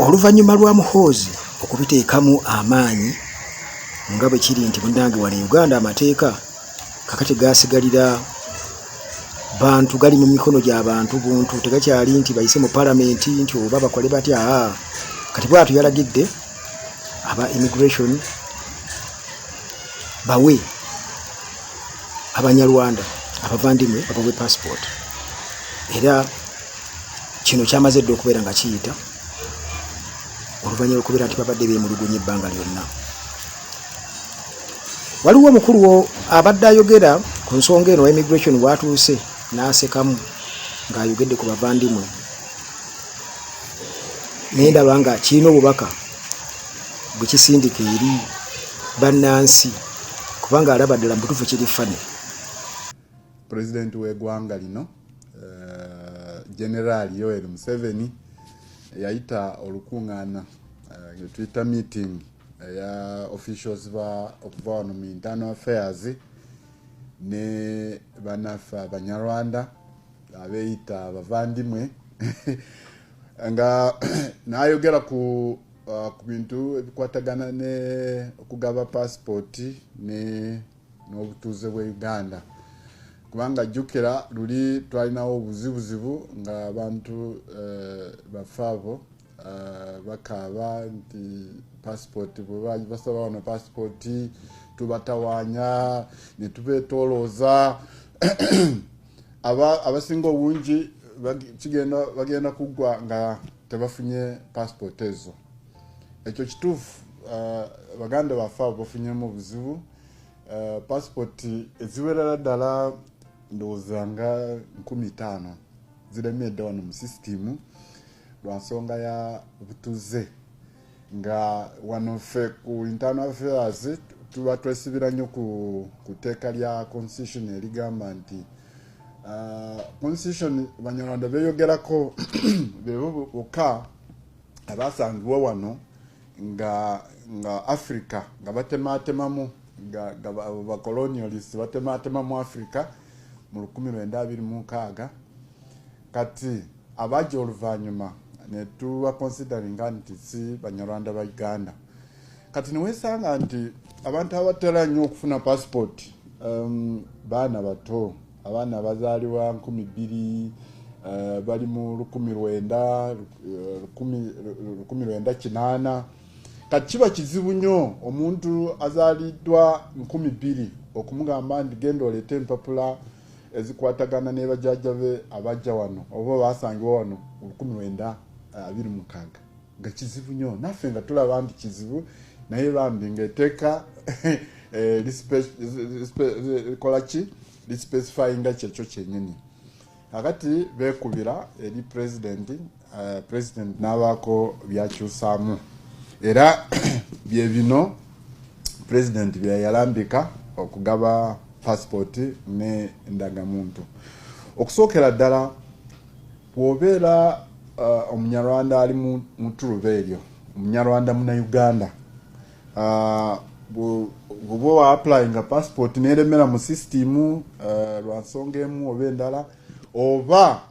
Oluvannyuma lwa Muhoozi okubiteekamu amaanyi nga bwe kiri nti munnange wano Uganda amateeka kakati gaasigalira bantu gali mu mikono gy'abantu buntu tegakyali nti bayise mu palamenti nti oba bakole batya kati bwatu yalagidde aba immigration bawe Abanyarwanda abavandimwe babawe passport era kino kyamaze dde okubeera nga kiyita oluvannyuma okubeera nti babadde beemulugunya ebbanga lyonna. Waliwo omukulu wo abadde ayogera ku nsonga eno immigration bwatuuse n'asekamu ng'ayogedde ku bavandimwe naye ndaba nga kirina obubaka bwe kisindika eri bannansi kubanga alaba ddala mu butuufu kiri fane. President w'eggwanga lino General Yoweri Museveni yayita olukungaana tuyita meeting ya officials okuva wano mu internal affairs ne bannaffe Abanyarwanda abeeyita abavandimwe nga n'ayogera ku bintu ebikwatagana ne okugaba passport n'obutuuze bwa Uganda kubanga jjukira luli twalinawo obuzibuzibu nga abantu baffe abo bakaaba nti passport bwe basaba wano passport tubatawaanya ne tubeetoolooza abasinga obungi bagenda kuggwa nga tebafunye passport ezo. Ekyo kituufu baganda baffe abo bafunyemu obuzibu passport eziwerera ddala ndowooza nga 15,000 ziremedde wano mu system lwa nsonga ya butuze nga wano ffe ku internal affairs tuba twesibira nnyo ku tteeka lya constitution erigamba nti constitution Banyarwanda beeyogerako bebo bokka abasangibwa wano nga Africa nga batematemamu nga bacolonialists batematema mu Africa mu 1926 kati abajja oluvannyuma ne tuba consideringa nti si Banyarwanda ba Uganda kati niwesanga nti abantu abatera nnyo okufuna passport baana bato abaana abazaalibwa 2000 bali mu 1908 kati kiba kizibu nnyo omuntu azaaliddwa 2000 okumugamba nti genda oleete empapula ezikwatagana ne bajjajja be abajja wano oba basangibwa wano 1926 nga kizibu nnyo naffe nga tulaba nti kizibu naye bambi ng'etteeka kolaki lispecifyinga kyekyo kyennyini kakati beekubira eri president n'abaako byakyusaamu era bye bino president bye yalambika okugaba passport ne ndagamuntu okusookera ddala bw'obeera Omunyarwanda ali mu tuluba eryo Omunyarwanda muna Uganda bw'oba wa applyinga passport n'eremera mu system lwa nsonga emu oba endala oba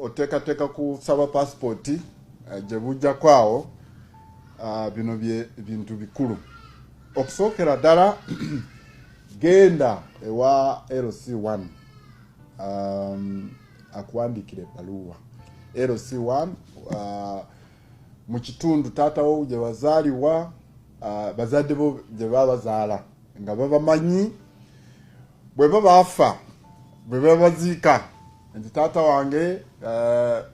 oteekateeka kusaba passport gye bujjako awo bino bintu bikulu okusookera ddala genda ewa LC1 akuwandikira ebbaluwa LC1 mu kitundu taatawo gye wazaalibwa bazadde bo gye babazaala nga babamanyi bwe babaafa bwe babaziika nti taata wange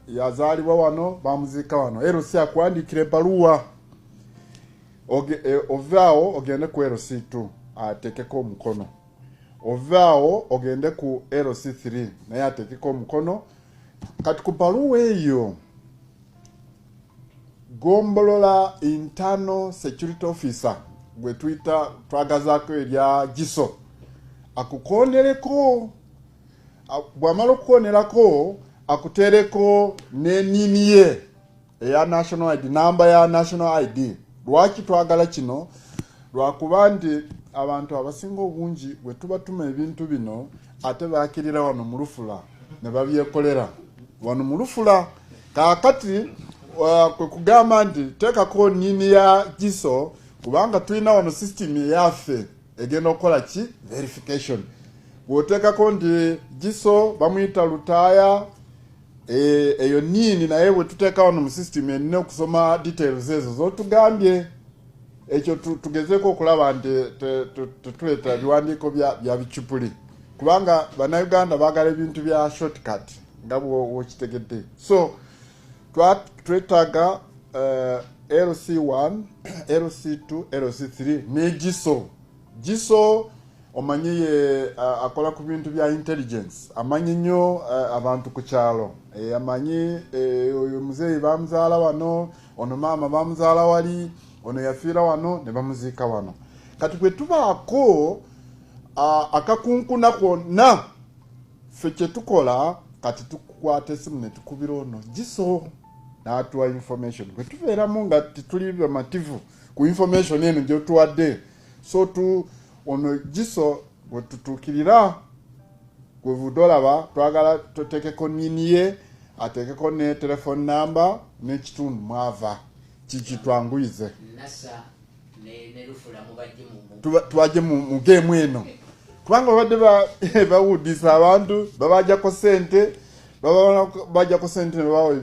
yazaalibwa wano bamuziika wano LC akuwandikira ebbaluwa ovaawo ogende ku LC2 ateekeko omukono ovaawo ogende ku LC3 naye ateekeko omukono kati ku bbaluwa eyo gombolola internal security officer gwe twagazaako erya GISO akukondereko bw'amala okukonerako akuteereko n'ennimi ye eya national ID namba ya national ID lwaki twagala kino lwakuba nti abantu abasinga obungi bwe tubatuma ebintu bino ate baakirira wano mu Lufula ne babyekolera wano mu Lufula kakati kugamba nti teekako nini ya giso kubanga tulina wano system yaffe egenda okukola ki verification. Bw'oteekako nti giso bamuyita lutaaya eyo nini naye bwe tuteeka wano mu system enina okusoma details ezo z'otugambye. Ekyo tugezeeko okulaba nti tetuleeta biwandiiko bya bicupuli kubanga bannayuganda baagala ebintu bya shortcut nga bwokitegedde. So twetaaga LC1, LC2, LC3 ne giso omanyi ye akola ku bintu bya intelligence, amanyi nnyo abantu ku kyalo, amanyi oyo muzeeyi bamuzaala wano, ono maama bamuzaala wali, ono yafiira wano ne bamuziika wano. Kati bwe tubaako akakunkuna kwonna ffe kye tukola kati tukwata esimu ne tukubira ono giso n'atuwa information. Bwe tubeeramu nga tituli bamativu ku information eno gye tuwadde, so ono giso bwe tutuukirira gwe budolaba twagala tuteekeko nini ye, ateekeko ne telefone namba n'ekitundu mwava kikitwanguyize tubajje mu game eno kubanga babadde bawudisa abantu babajjako sente bajjako sente ne bawa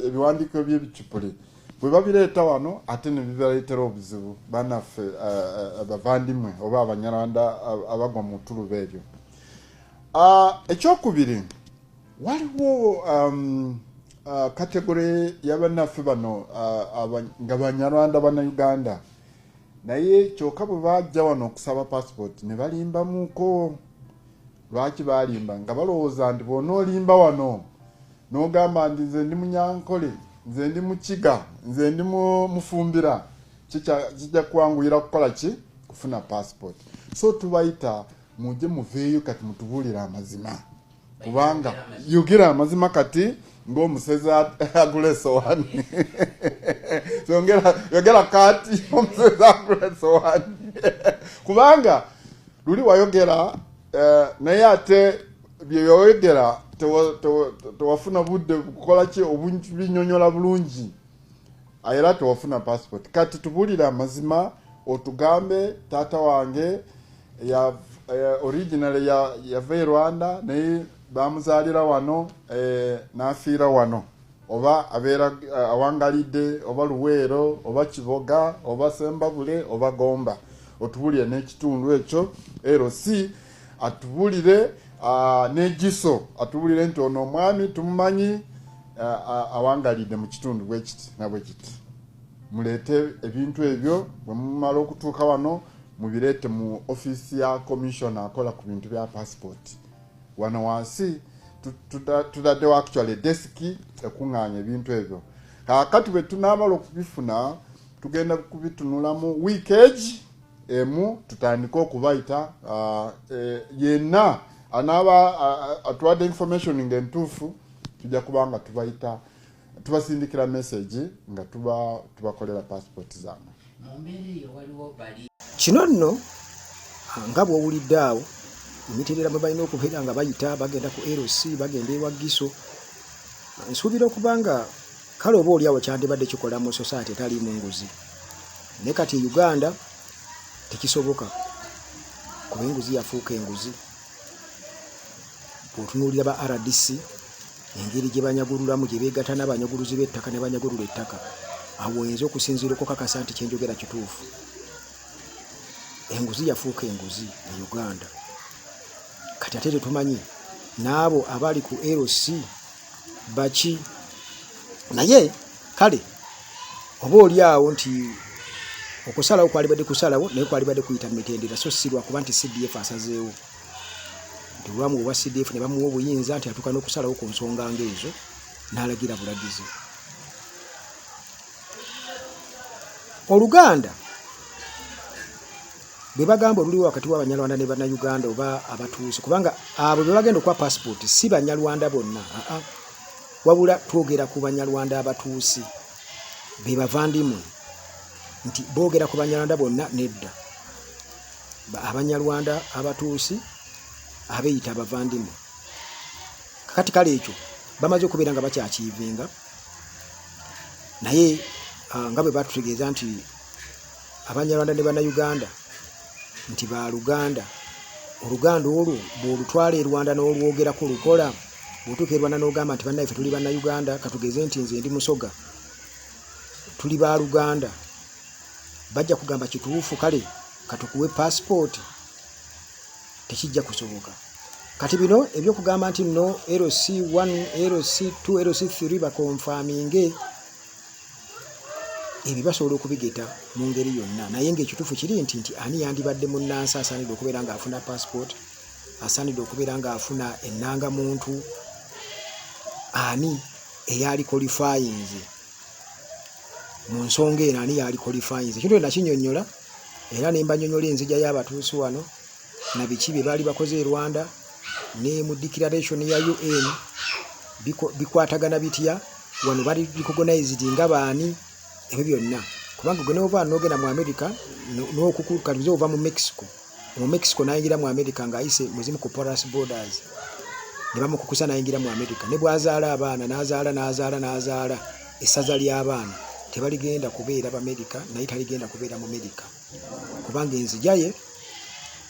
ebiwandiiko by'ebicupuli. Bwe babireeta wano ate ne bibaleetera obuzibu bannaffe abavandimwe oba abanyarwanda abagwa mu ttuluba ebyo. Ekyokubiri, waliwo kategore y'abannaffe bano nga banyarwanda bannayuganda naye kyokka bwe bajja wano okusaba passport ne balimbamuko. Lwaki balimba? Nga balowooza nti bw'onoolimba wano n'ogamba nti nze ndi Munyankole, nze ndi Mukiga, nze ndi Mufumbira, kijja kwanguyira kukola ki? Kufuna passport. So tubayita mujje muveeyo kati mutubuulire amazima kubanga yogera amazima kati ng'omusezi agula essowaani. Yogera kati omusezi agula essowaani kubanga luli wayogera naye ate byeyoyogera tewafuna budde kukola ki obubinyonyola bulungi era tewafuna passport. Kati tubuulire amazima otugambe taata wange originally yava e Rwanda naye bamuzaalira wano n'afiira wano, oba abeera awangalidde, oba Luweero, oba Kiboga, oba Sembabule, oba Gomba. Otubulire n'ekitundu ekyo LC, atubulire n'egiso, atubulire nti ono omwami tumumanyi awangalidde mu kitundu bwekiti na bwekiti. Muleete ebintu ebyo bwe mumala okutuuka wano mubireete mu office ya commissioner akola ku bintu bya passport. Wano wansi tutaddewo actually deski ekuŋŋaanya ebintu ebyo. Kaakati bwe tunaamala okubifuna tugenda kubitunulamu weekage emu tutandika okubayita yenna anaaba atuwadde information ng'entuufu tujja kubanga tubayita tubasindikira message nga tubakolera passport zaabwe. Kino nno nga bw'owulidde awo emitirira mwe balina okubeera nga bayita bagenda ku LC bagenda ewa giso. Nsuubira okubanga kale oba oli awo kyandibadde kikola mu society etaliimu nguzi. Ne kati Uganda tekisoboka kuba enguzi yafuuka enguzi. Bw'otunuulira ba RDC engeri gye banyagululamu gye beegatta n'abanyaguluzi b'ettaka ne banyagulula ettaka awo oyinza okusinziira okukakasa nti kyenjogera kituufu. Enguzi yafuuka enguzi mu Uganda. Kati ate tetumanyi n'abo abali ku LC baki. Naye kale oba oli awo nti okusalawo kwalibadde kusalawo naye kwalibadde kuyita mitendera so si lwakuba nti CDF asazeewo. Nti olwamu owa CDF ne bamuwa obuyinza nti atuuka n'okusalawo ku nsonga ng'ezo n'alagira bulagizi. Oluganda bwe bagamba oluliwo wakati w'Abanyarwanda ne Bannayuganda oba abatuusi kubanga abo bwe bagenda okuwa passport si Banyarwanda bonna, wabula twogera ku Banyarwanda abatuusi be bavandimwe nti boogera ku Banyarwanda bonna nedda. Abanyarwanda abatuusi abeeyita abavandimwe. Kakati kale ekyo bamaze okubeera nga bakyakiivinga naye nga bwe batutegeeza nti Abanyarwanda ne Bannayuganda nti ba Luganda. Oluganda olwo bw'olutwala e Rwanda n'olwogerako lukola, bw'otuuka e Rwanda n'ogamba nti bannaffe tuli Bannayuganda, katugeze nti nze ndi Musoga, tuli ba Luganda, bajja kugamba kituufu kale katukuwe passport, tekijja kusoboka. Kati bino ebyokugamba nti no LC1, LC2, LC3 bakonfaminge, ebyo basobola okubigeta mu ngeri yonna, naye ng'ekituufu kiri nti ani yandibadde munnansi asaanidde okubeera ng'afuna passport, asaanidde okubeera ng'afuna ennangamuntu, ani eyali qualifying mu nsonga eno, ani yali qualifying. Ekintu nakinyonnyola era ne mbanyonnyola enzija y'abatuusi wano na biki bye baali bakoze e Rwanda ne mu declaration ya UN bikwatagana bitya wano, bali recognized nga baani, ebyo byonna. Kubanga gwe n'ova n'ogenda mu America n'okukukaliza ova mu Mexico n'ayingira mu America ng'ayise muzimu ku porous borders, ne bamukukusa n'ayingira mu America, ne bw'azaala abaana n'azaala essaza ly'abaana tebaligenda kubeera Bamerica, naye taligenda kubeera mu America kubanga enzija ye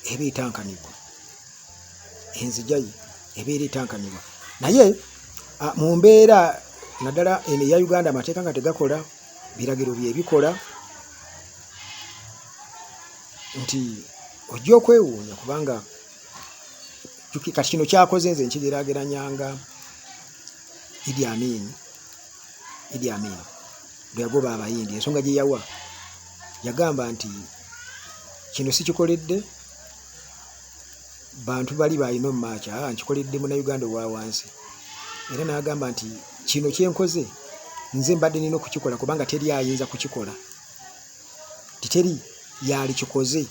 eba etankanibwa, naye mu mbeera naddala eno eya Uganda amateeka nga tegakola, biragiro bye bikola, nti ojja okwewuunya kubanga kati kino kyakoze nze nkigeraageranyanga Idi Amin bwe yagoba Abayindi. Ensonga gye yawa yagamba nti kino sikikoledde bantu bali balina omumaaca, nkikoledde Munnayuganda owa wansi, era n'agamba nti kino kyenkoze nze mbadde nina okukikola kubanga teri ayinza kukikola, titeri yali kikoze,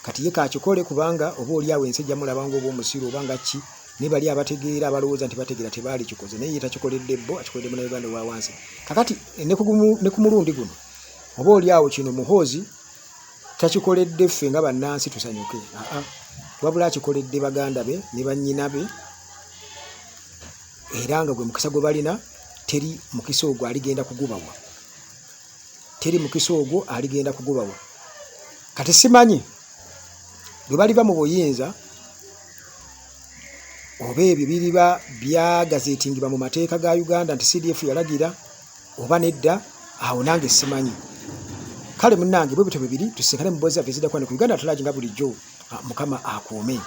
kati ye kakikole kubanga oba oli awo ensi ejja mulabanga oba omusiru oba nga ki, ne bali abategeera abalowooza nti bategeera tebaali kikoze, naye ye takikoledde bo, akikoledde Munnayuganda owa wansi. Kakati ne ku mulundi guno oba oli awo kino muhoozi takikoledde ffe nga bannansi tusanyuke, wabula akikoledde baganda be ne bannyina be, era nga gwe mukisa gwe balina teri mukisa ogwo aligenda kugubawa, kati simanyi bwe baliva mu buyinza oba ebyo biriba byagazeetingibwa mu mateeka ga Uganda nti CDF yalagira oba nedda, awo nange simanyi. Kale munnange bwe bityo bibiri tusinkane mu boozi zaffe zidda ku Uganda Talagi nga bulijjo, Mukama akuume.